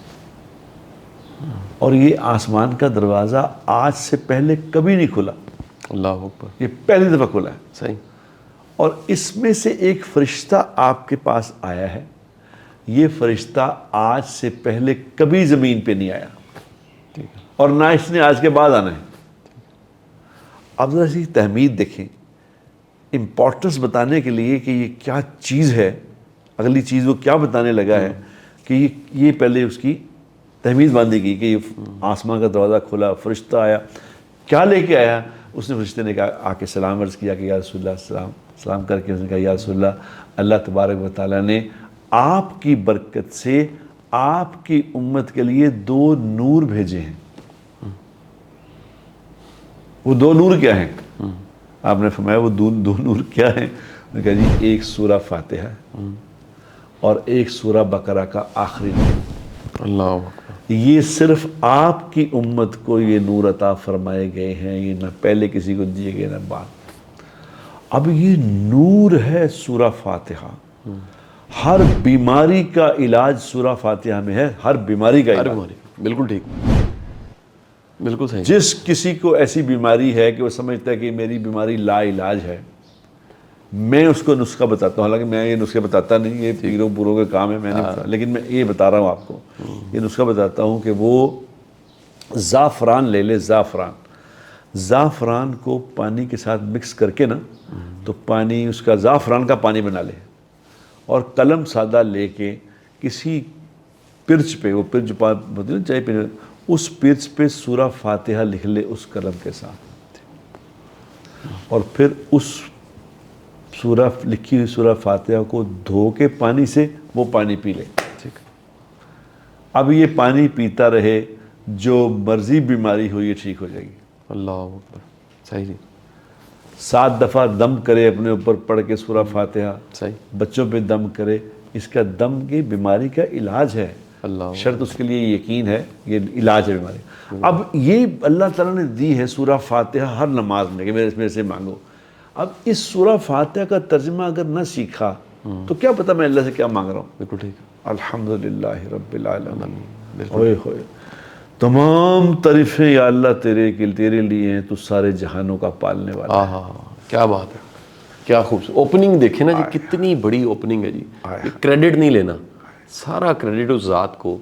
اور یہ آسمان کا دروازہ آج سے پہلے کبھی نہیں کھلا، اللہ اکبر، یہ پہلی دفعہ کھلا ہے، صحیح۔ اور اس میں سے ایک فرشتہ آپ کے پاس آیا ہے، یہ فرشتہ آج سے پہلے کبھی زمین پہ نہیں آیا، اور نہ اس نے آج کے بعد آنا ہے۔ اب ذرا سی تحمید دیکھیں، امپورٹنس بتانے کے لیے کہ یہ کیا چیز ہے، اگلی چیز وہ کیا بتانے لگا ہے کہ یہ پہلے اس کی تحمید باندھی گئی کہ یہ آسمان کا دروازہ کھلا، فرشتہ آیا، کیا لے کے آیا؟ اس نے فرشتے نے کہا آ کے سلام عرض کیا کہ یا رسول اللہ، سلام کر کے اس نے کہا یا رسول اللہ، اللہ تبارک و تعالیٰ نے آپ کی برکت سے آپ کی امت کے لیے 2 نور بھیجے ہیں۔ وہ 2 نور کیا ہیں؟ آپ نے فرمایا وہ 2 نور کیا ہیں؟ انہوں نے کہا جی ایک سورہ فاتحہ اور ایک سورہ بقرہ کا آخری نور۔ اللہ اکبر، یہ صرف آپ کی امت کو یہ نور عطا فرمائے گئے ہیں، یہ نہ پہلے کسی کو دیے گئے نہ بعد۔ اب یہ نور ہے سورہ فاتحہ، ہر بیماری کا علاج سورہ فاتحہ میں ہے، ہر بیماری کا علاج۔ بالکل ٹھیک، بالکل صحیح۔ جس کسی کو ایسی بیماری ہے کہ وہ سمجھتا ہے کہ میری بیماری لا علاج ہے، میں اس کو نسخہ بتاتا ہوں، حالانکہ میں یہ نسخے بتاتا نہیں، یہ پیروں پوروں کا کام ہے، میں نہیں بتاتا، لیکن میں یہ بتا رہا ہوں آپ کو، یہ نسخہ بتاتا ہوں کہ وہ زعفران لے لے، زعفران کو پانی کے ساتھ مکس کر کے نا، تو پانی اس کا زعفران کا پانی بنا لے، اور قلم سادہ لے کے کسی پرچ پہ، وہ پرچ ہوتی ہے نا چائے پینے، اس پرچ پہ سورہ فاتحہ لکھ لے اس قلم کے ساتھ، اور پھر اس لکھی ہوئی سورہ فاتحہ کو دھو کے پانی سے وہ پانی پی لے۔ اب یہ پانی پیتا رہے، جو مرضی بیماری ہو یہ ٹھیک ہو جائے گی۔ اللہ اکبر، صحیح جی، 7 دفعہ دم کرے اپنے اوپر پڑھ کے سورہ فاتحہ، صحیح، بچوں پہ دم کرے، اس کا دم کی بیماری کا علاج ہے، اللہ شرط اس کے لیے یقین ہے، یہ علاج ہے بیماری۔ اب یہ اللہ تعالیٰ نے دی ہے سورہ فاتحہ ہر نماز میں کہ میرے سے مانگو۔ اب اس سورہ فاتحہ کا ترجمہ اگر نہ سیکھا تو کیا پتہ میں اللہ سے کیا مانگ رہا ہوں۔ بالکل ٹھیک، الحمدللہ رب العالمین، ہوئے ہوئے تمام تعریفیں یا اللہ تیرے لیے ہیں، تو سارے جہانوں کا پالنے والا ہے۔ کیا بات ہے، کیا خوبصورت اوپننگ دیکھیں نا جی، کتنی بڑی اوپننگ ہے جی۔ یہ کریڈٹ نہیں لینا، سارا کریڈٹ اس ذات کو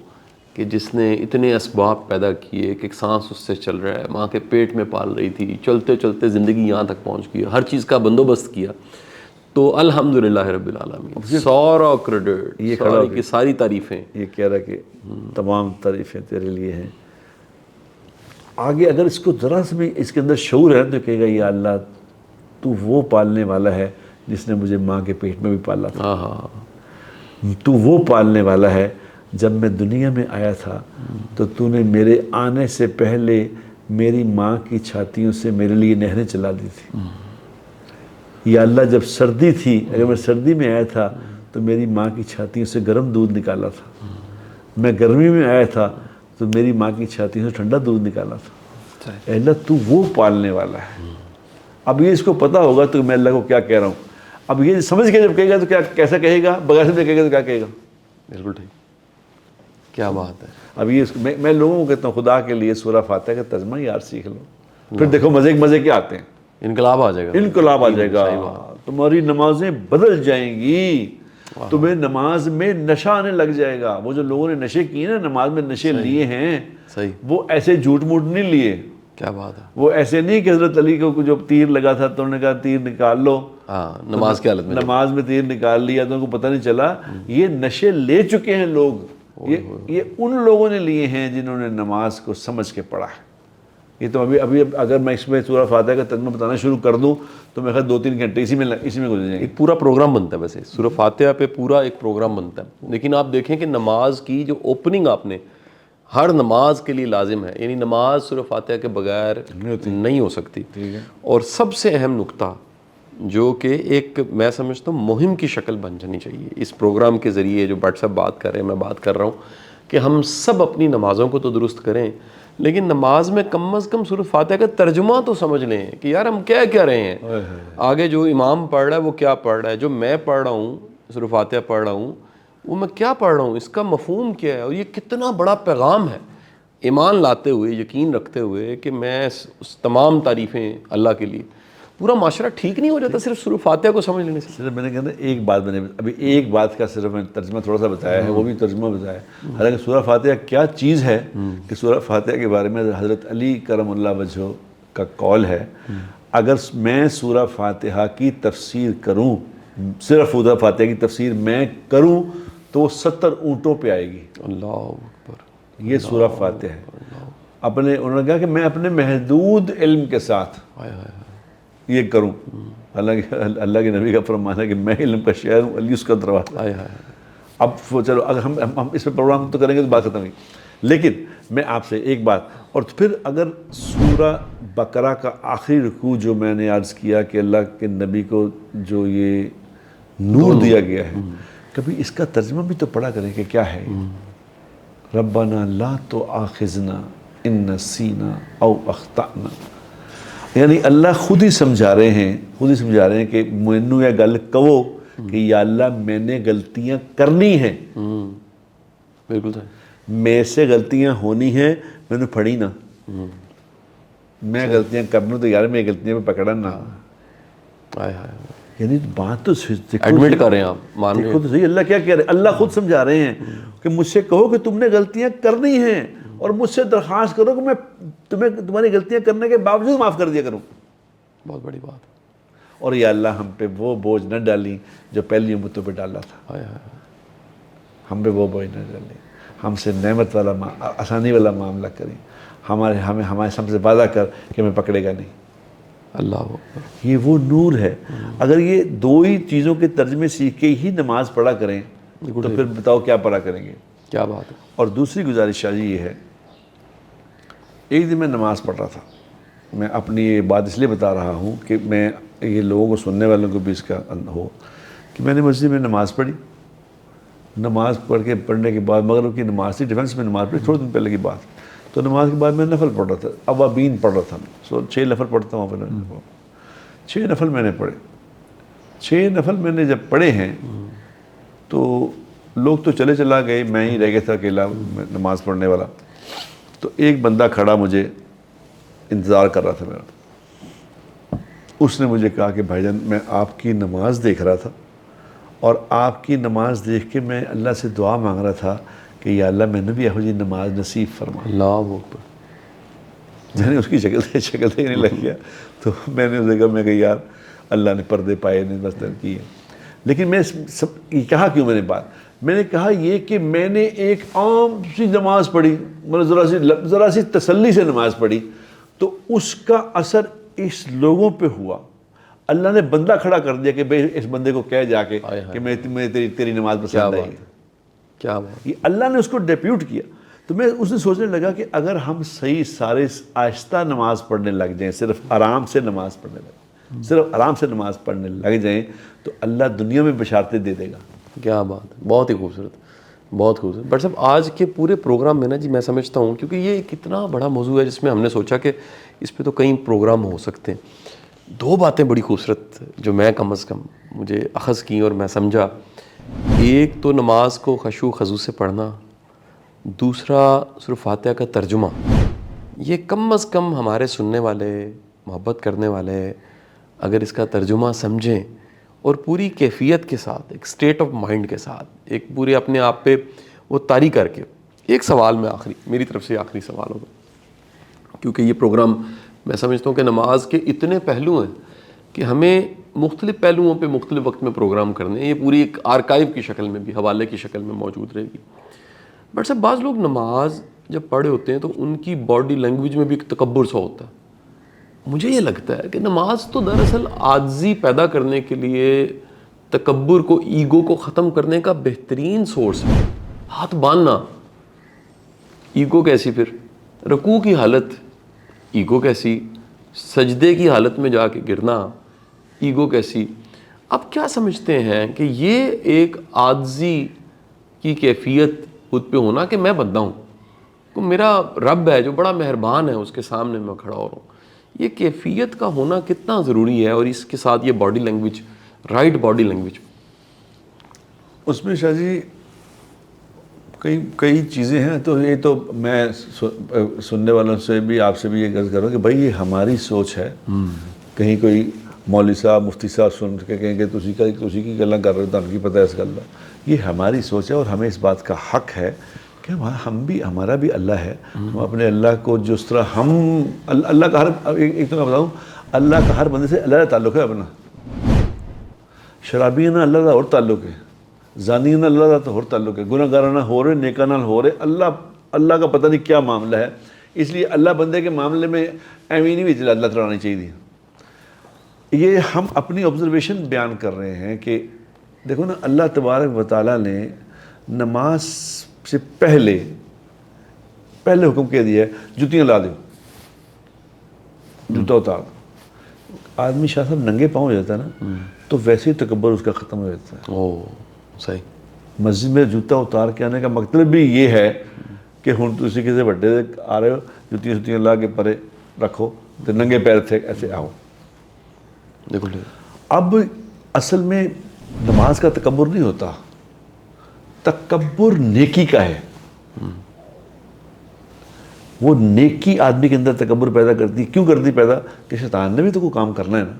کہ جس نے اتنے اسباب پیدا کیے کہ سانس اس سے چل رہا ہے، ماں کے پیٹ میں پال رہی تھی، چلتے چلتے زندگی یہاں تک پہنچ گئی، ہر چیز کا بندوبست کیا، تو الحمدللہ رب العالمین، سارا کریڈٹ، یہ ساری کی ساری تعریفیں، یہ کہہ رہا کہ تمام تعریفیں تیرے لیے ہیں۔ آگے اگر اس کو ذرا سے بھی اس کے اندر شعور ہے تو کہے گا یا اللہ تو وہ پالنے والا ہے جس نے مجھے ماں کے پیٹ میں بھی پالا تھا، تو وہ پالنے والا ہے، جب میں دنیا میں آیا تھا تو تو نے میرے آنے سے پہلے میری ماں کی چھاتیوں سے میرے لیے نہریں چلا دی تھی. یا اللہ جب سردی تھی, اگر میں سردی میں آیا تھا تو میری ماں کی چھاتیوں سے گرم دودھ نکالا تھا. میں گرمی میں آیا تھا تو میری ماں کی چھاتیوں سے ٹھنڈا دودھ نکالا تھا. اے اللہ تو وہ پالنے والا ہے. اب یہ اس کو پتہ ہوگا تو میں اللہ کو کیا کہہ رہا ہوں. اب یہ سمجھ کے جب کہے گا تو کیا کیسا کہے گا, بغیر سمجھے کہے گا تو کیا کہے گا. بالکل ٹھیک, کیا بات ہے. اب یہ میں لوگوں کو کہتا ہوں خدا کے لیے سورہ فاتحہ کا ترجمہ یار سیکھ لو, پھر دیکھو مزے کیا آتے ہیں. انقلاب آ جائے گا, انقلاب آ جائے گا, تمہاری نمازیں بدل جائیں گی, تمہیں نماز میں نشہ آنے لگ جائے گا. وہ جو لوگوں نے نشے کیے نا, نماز میں نشے لیے ہیں, صحیح, وہ ایسے جھوٹ موٹ نہیں لیے. کیا بات ہے. وہ ایسے نہیں کہ حضرت علی کو جو تیر لگا تھا تو انہوں نے کہا تیر نکال لو, ہاں نماز کی حالت میں, نماز میں تیر نکال لیا تو ان کو پتہ نہیں چلا. یہ نشے لے چکے ہیں لوگ, یہ ان لوگوں نے لیے ہیں جنہوں نے نماز کو سمجھ کے پڑھا ہے. یہ تو ابھی اگر میں اس میں سورہ فاتحہ کا ترجمہ بتانا شروع کر دوں تو میں خیال 2-3 گھنٹے اسی میں گزر جائیں گے. ایک پورا پروگرام بنتا ہے ویسے, سورہ فاتحہ پہ پورا ایک پروگرام بنتا ہے. لیکن آپ دیکھیں کہ نماز کی جو اوپننگ آپ نے ہر نماز کے لیے لازم ہے, یعنی نماز سورہ فاتحہ کے بغیر نہیں ہو سکتی. اور سب سے اہم نقطہ جو کہ ایک میں سمجھتا ہوں مہم کی شکل بن جانی چاہیے اس پروگرام کے ذریعے, جو بٹ صاحب بات کر رہے ہیں, میں بات کر رہا ہوں کہ ہم سب اپنی نمازوں کو تو درست کریں, لیکن نماز میں کم از کم سورہ فاتحہ کا ترجمہ تو سمجھ لیں کہ یار ہم کیا رہے ہیں. آگے جو امام پڑھ رہا ہے وہ کیا پڑھ رہا ہے, جو میں پڑھ رہا ہوں سورہ فاتحہ پڑھ رہا ہوں وہ میں کیا پڑھ رہا ہوں, اس کا مفہوم کیا ہے, اور یہ کتنا بڑا پیغام ہے. ایمان لاتے ہوئے, یقین رکھتے ہوئے کہ میں تمام تعریفیں اللہ کے لیے, پورا معاشرہ ٹھیک نہیں ہو جاتا صرف سورہ فاتحہ کو سمجھ لینے سے. صرف میں نے کہا نا ایک بات, میں نے ابھی ایک بات کا صرف میں ترجمہ تھوڑا سا بتایا ہے, وہ بھی ترجمہ بتایا ہے. حالانکہ سورہ فاتحہ کیا چیز ہے کہ سورہ فاتحہ کے بارے میں حضرت علی کرم اللہ وجہہ کا قول ہے, اگر میں سورہ فاتحہ کی تفسیر کروں, صرف سورہ فاتحہ کی تفسیر میں کروں تو وہ 70 اونٹوں پہ آئے گی. اللہ اکبر. یہ سورہ فاتحہ ہے. انہوں نے کہا کہ میں اپنے محدود علم کے ساتھ یہ کروں, حالانکہ اللہ کے نبی کا فرمان ہے کہ میں علم کا شہر ہوں, علی اس کا دروازہ. اب چلو اگر ہم اس پہ پروگرام تو کریں گے تو بات ختم نہیں, لیکن میں آپ سے ایک بات, اور پھر اگر سورہ بقرہ کا آخری رکوع جو میں نے عرض کیا کہ اللہ کے نبی کو جو یہ نور دیا گیا ہے, کبھی اس کا ترجمہ بھی تو پڑھا کریں کہ کیا ہے. ربنا لا تؤاخذنا ان نسینا او اخطأنا, یعنی اللہ خود ہی سمجھا رہے ہیں کہ مینوں یا گل کہو کہ یا اللہ میں نے غلطیاں کرنی ہیں, بالکل صحیح, میں سے غلطیاں ہونی ہیں, میں نے پڑھی نا, میں غلطیاں کرنا تو یار میں غلطیاں پہ پکڑا نہ. یعنی بات تو ایڈمٹ کر رہے ہیں آپ, مان رہے ہیں. تو صحیح, اللہ کیا کہہ رہے ہیں, اللہ خود سمجھا رہے ہیں کہ مجھ سے کہو کہ تم نے غلطیاں کرنی ہیں, اور مجھ سے درخواست کرو کہ میں تمہاری غلطیاں کرنے کے باوجود معاف کر دیا کروں. بہت بڑی بات. اور یا اللہ ہم پہ وہ بوجھ نہ ڈالیں جو پہلی امتوں پہ ڈالا تھا, ہم پہ وہ بوجھ نہ ڈالیں, ہم سے نعمت والا آسانی والا معاملہ کریں, ہمارے سب سے وعدہ کر کہ میں پکڑے گا نہیں. اللہ, یہ وہ نور ہے. اگر یہ دو ہی چیزوں کے ترجمے سیکھ کے ہی نماز پڑھا کریں تو پھر بتاؤ کیا پڑھا کریں گے. کیا بات ہے. اور دوسری گزارش شاہ جی یہ ہے, ایک دن میں نماز پڑھ رہا تھا, میں اپنی یہ بات اس لیے بتا رہا ہوں کہ میں یہ لوگوں کو سننے والوں کو بھی اس کا ہو کہ میں نے مسجد میں نماز پڑھی, نماز پڑھنے کے بعد مغرب کی نماز تھی, ڈیفنس میں نماز پڑھی تھوڑے دن پہلے کی بات, تو نماز کے بعد میں نفل پڑھ رہا تھا, اوابین پڑھ رہا تھا, 6 نفل پڑھتا ہوں وہاں پہ, 6 نفل میں نے پڑھے. 6 نفل میں نے جب پڑھے ہیں تو لوگ تو چلا گئے, میں ہی رہ گیا تھا اکیلا نماز پڑھنے والا. تو ایک بندہ کھڑا مجھے انتظار کر رہا تھا میرا, اس نے مجھے کہا کہ بھائی جان میں آپ کی نماز دیکھ رہا تھا, اور آپ کی نماز دیکھ کے میں اللہ سے دعا مانگ رہا تھا کہ یا اللہ میں نے بھی یہو جی نماز نصیب فرما. اللہ اکبر. یعنی اس کی شکل سے نہیں لگ گیا, تو میں نے اسے کہا, میں کہ یار اللہ نے پردے پائے نے بس کی ہے. لیکن میں کہا کیوں میں نے بات, میں نے کہا یہ کہ میں نے ایک عام سی نماز پڑھی, مطلب ذرا سی تسلی سے نماز پڑھی, تو اس کا اثر اس لوگوں پہ ہوا. اللہ نے بندہ کھڑا کر دیا کہ بھائی اس بندے کو کہہ جا کے کہ میں تیری نماز پسند آئی. کیا بات. اللہ نے اس کو ڈیپیوٹ کیا. تو میں اس نے سوچنے لگا کہ اگر ہم صحیح سارے آہستہ نماز پڑھنے لگ جائیں، صرف آرام سے نماز پڑھنے لگ جائیں تو اللہ دنیا میں بشارتیں دے دے گا. کیا بات ہے، بہت ہی خوبصورت، بہت خوبصورت. بٹ صاحب آج کے پورے پروگرام میں نا جی میں سمجھتا ہوں، کیونکہ یہ ایک اتنا بڑا موضوع ہے جس میں ہم نے سوچا کہ اس پہ تو کئی پروگرام ہو سکتے ہیں. 2 باتیں بڑی خوبصورت جو میں کم از کم مجھے اخذ کی اور میں سمجھا. ایک تو نماز کو خشوع خضوع سے پڑھنا، دوسرا سورہ فاتحہ کا ترجمہ. یہ کم از کم ہمارے سننے والے، محبت کرنے والے اگر اس کا ترجمہ سمجھیں اور پوری کیفیت کے ساتھ، ایک سٹیٹ آف مائنڈ کے ساتھ، ایک پورے اپنے آپ پہ وہ طاری کر کے. ایک سوال میں میری طرف سے آخری سوال ہوگا، کیونکہ یہ پروگرام میں سمجھتا ہوں کہ نماز کے اتنے پہلو ہیں کہ ہمیں مختلف پہلوؤں پہ مختلف وقت میں پروگرام کرنے ہیں. یہ پوری ایک آرکائیو کی شکل میں بھی، حوالے کی شکل میں موجود رہے گی. بٹ صاحب بعض لوگ نماز جب پڑھے ہوتے ہیں تو ان کی باڈی لینگویج میں بھی ایک تکبر سا ہوتا ہے. مجھے یہ لگتا ہے کہ نماز تو دراصل عاجزی پیدا کرنے کے لیے، تکبر کو، ایگو کو ختم کرنے کا بہترین سورس ہے. ہاتھ باندھنا، ایگو کیسی؟ پھر رکوع کی حالت، ایگو کیسی؟ سجدے کی حالت میں جا کے گرنا، ایگو کیسی؟ آپ کیا سمجھتے ہیں کہ یہ ایک عاجزی کی کیفیت خود پہ ہونا کہ میں بندہ ہوں، کہ میرا رب ہے جو بڑا مہربان ہے، اس کے سامنے میں کھڑا ہو رہا ہوں، یہ کیفیت کا ہونا کتنا ضروری ہے؟ اور اس کے ساتھ یہ body language, right body language. اس میں شاہ جی کئی چیزیں ہیں. تو یہ تو میں سننے والوں سے بھی، آپ سے بھی یہ عرض کر رہا ہوں کہ بھائی یہ ہماری سوچ ہے. کہیں کوئی مولوی صاحب، مفتی صاحب سن کے کہیں کہ تسی کی گلاں کر رہے ہو، تمہیں کی پتہ ہے اس گل کا. یہ ہماری سوچ ہے اور ہمیں اس بات کا حق ہے کہ ہمارا بھی اللہ ہے. ہم اپنے اللہ کو جس طرح ہم اللہ کا ایک تو میں بتاؤں، اللہ کا ہر بندے سے اللہ کا تعلق ہے اپنا. شرابیانہ اللہ کا اور تعلق ہے، زانیانہ اللہ کا اور تعلق ہے، گناہ گارانہ ہو رہے، نیکانہ ہو رہے. اللہ کا پتہ نہیں کیا معاملہ ہے. اس لیے اللہ بندے کے معاملے میں ایویں نہیں بھی اللہ کرانی چاہیے. یہ ہم اپنی آبزرویشن بیان کر رہے ہیں کہ دیکھو نا، اللہ تبارک و تعالیٰ نے نماز سے پہلے حکم کہہ دیا ہے جوتیاں لا دو، جوتا اتار. آدمی شاہ صاحب ننگے پاؤں ہو جاتا ہے نا تو ویسے ہی تکبر اس کا ختم ہو جاتا ہے. صحیح. مسجد میں جوتا اتار کے آنے کا مطلب بھی یہ ہے کہ ہوں تسی کسی بڑے آ رہے ہو، جوتیاں لا کے پرے رکھو تو ننگے پیر تھے ایسے آؤ. دیکھو اب اصل میں نماز کا تکبر نہیں ہوتا، تکبر نیکی کا ہے. وہ نیکی آدمی کے اندر تکبر پیدا کرتی. کیوں کرتی پیدا؟ کہ شیطان نے بھی تو کوئی کام کرنا ہے نا.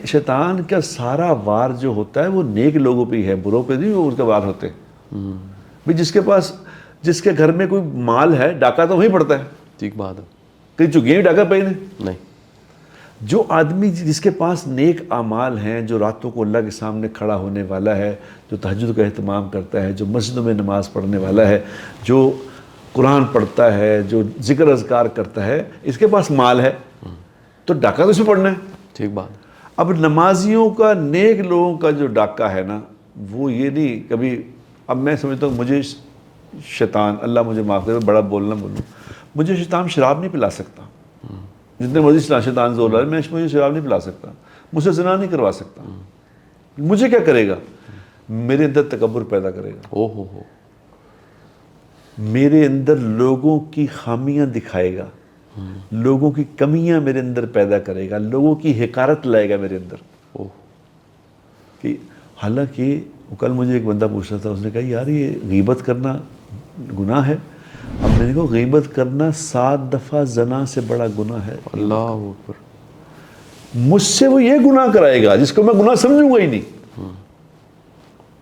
شیطان کا سارا وار جو ہوتا ہے وہ نیک لوگوں پہ ہی ہے، بروں پہ نہیں وہ اس کا وار ہوتے. بھئی جس کے گھر میں کوئی مال ہے، ڈاکہ تو وہیں پڑتا ہے. ٹھیک بات ہے. کہیں چگیاں بھی ڈاکہ پہ نہیں. جو آدمی جس کے پاس نیک اعمال ہیں، جو راتوں کو اللہ کے سامنے کھڑا ہونے والا ہے، جو تہجد کا اہتمام کرتا ہے، جو مسجدوں میں نماز پڑھنے والا ہے، جو قرآن پڑھتا ہے، جو ذکر اذکار کرتا ہے، اس کے پاس مال ہے تو ڈاکہ تو اسے پڑھنا ہے. ٹھیک بات. اب نمازیوں کا، نیک لوگوں کا جو ڈاکہ ہے نا، وہ یہ نہیں کبھی. اب میں سمجھتا ہوں مجھے شیطان، اللہ مجھے معاف کرے بڑا بولوں، مجھے شیطان شراب نہیں پلا سکتا. جتنے مرضی شیطان زور رہا ہے، مجھے شراب نہیں پلا سکتا، مجھ سے زنا نہیں کروا سکتا. مجھے کیا کرے گا؟ میرے اندر تکبر پیدا کرے گا. میرے اندر لوگوں کی خامیاں دکھائے گا، لوگوں کی کمیاں میرے اندر پیدا کرے گا، لوگوں کی حقارت لائے گا میرے اندر. کہ حالانکہ کل مجھے ایک بندہ پوچھ رہا تھا، اس نے کہا یار یہ غیبت کرنا گناہ ہے. اب میں نے کہا غیبت کرنا 7 دفعہ زنا سے بڑا گناہ ہے. اللہ اکبر. مجھ سے وہ یہ گناہ کرائے گا جس کو میں گناہ سمجھوں گا ہی نہیں.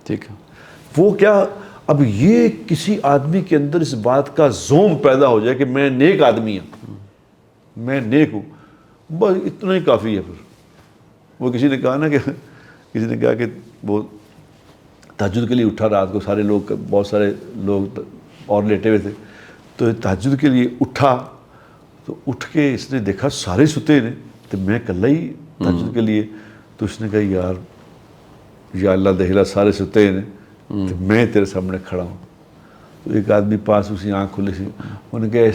ٹھیک ہے. وہ کیا؟ اب یہ کسی آدمی کے اندر اس بات کا زوم پیدا ہو جائے کہ میں نیک آدمی ہوں، میں نیک ہوں، بس اتنا ہی کافی ہے. پھر وہ کسی نے کہا کہ وہ تہجد کے لیے اٹھا رات کو، سارے لوگ، بہت سارے لوگ اور لیٹے ہوئے تھے، تو تہجد کے لیے اٹھا تو اٹھ کے اس نے دیکھا سارے ستے نے تو میں کلا ہی تہجد کے لیے. تو اس نے کہا یا اللہ دہلا سارے ستے نے تو میں تیرے سامنے کھڑا ہوں. تو ایک آدمی پاس اسی آنکھ کھلی سی انہوں نے کہا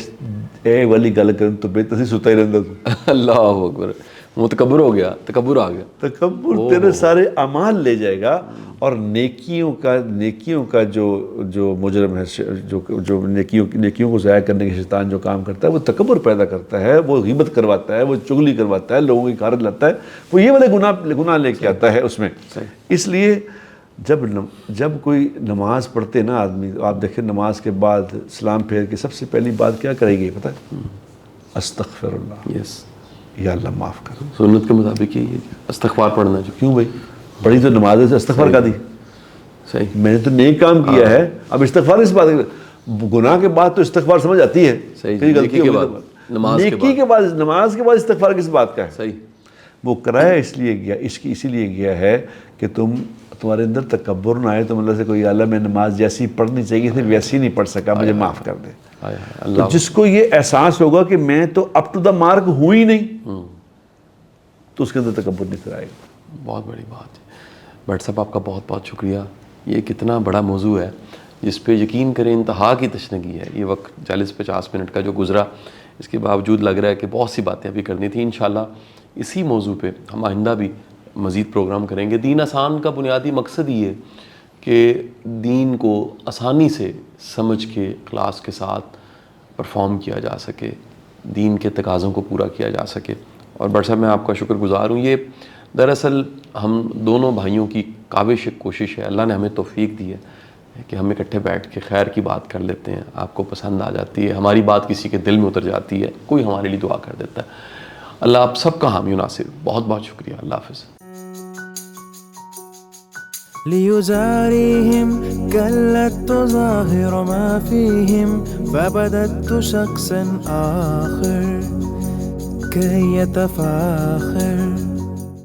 اے والی گل کرن تو بہتر سی ستا ہی رہندا تو. اللہ اکبر, متکبر ہو گیا, تکبر آ گیا. تکبر تیرے سارے اعمال لے جائے گا, اور نیکیوں کا جو مجرم ہے, جو نیکیوں کو ضائع کرنے کے شیطان جو کام کرتا ہے وہ تکبر پیدا کرتا ہے, وہ غیبت کرواتا ہے, وہ چغلی کرواتا ہے, لوگوں کی کارت لاتا ہے, وہ یہ والے گناہ لے کے آتا ہے اس میں. اس لیے جب کوئی نماز پڑھتے نا آدمی, آپ دیکھیں نماز کے بعد سلام پھیر کے سب سے پہلی بات کیا کرے گی پتہ ہے؟ استغفر اللہ. یس, یا اللہ معاف کر. سنت کے مطابق یہی ہے استغفار پڑھنا جو. کیوں بھائی پڑھی تو نماز سے استغفار کا دی, صحیح, میں نے تو نیک کام کیا ہے, اب استغفار اس بات, گناہ کے بعد تو استغفار سمجھ آتی ہے, صحیح, غلطی کے بعد نیکی کے بعد, نماز کے بعد استغفار کس بات کا ہے؟ صحیح, وہ کرایا اس لیے گیا, اسی لیے گیا ہے کہ تمہارے اندر تکبر نہ آئے, تم اللہ سے کوئی اللہ میں نماز جیسی پڑھنی چاہیے تھی ویسی نہیں پڑھ سکا, مجھے معاف کر دے. تو جس کو یہ احساس ہوگا کہ میں تو اپ ٹو دا مارک ہوں ہی نہیں, تو اس کے اندر تکبر نہیں پھر آئے گا. بہت بڑی بات ہے. بٹ صاحب آپ کا بہت بہت شکریہ. یہ کتنا بڑا موضوع ہے جس پہ یقین کریں انتہا کی تشنگی ہے. یہ وقت 40-50 منٹ کا جو گزرا, اس کے باوجود لگ رہا ہے کہ بہت سی باتیں ابھی کرنی تھیں. انشاءاللہ اسی موضوع پہ ہم آئندہ بھی مزید پروگرام کریں گے. دین آسان کا بنیادی مقصد یہ ہے کہ دین کو آسانی سے سمجھ کے اخلاص کے ساتھ پرفارم کیا جا سکے, دین کے تقاضوں کو پورا کیا جا سکے. اور بٹ صاحب میں آپ کا شکر گزار ہوں. یہ دراصل ہم دونوں بھائیوں کی کاوش کوشش ہے, اللہ نے ہمیں توفیق دی ہے کہ ہم اکٹھے بیٹھ کے خیر کی بات کر لیتے ہیں, آپ کو پسند آ جاتی ہے, ہماری بات کسی کے دل میں اتر جاتی ہے, کوئی ہمارے لیے دعا کر دیتا ہے. اللہ آپ سب کا حامی و ناصر. بہت بہت شکریہ. اللہ حافظ. ليزاريهم قلدت ظاهر ما فيهم فبددت شخصا آخر كي يتفاخر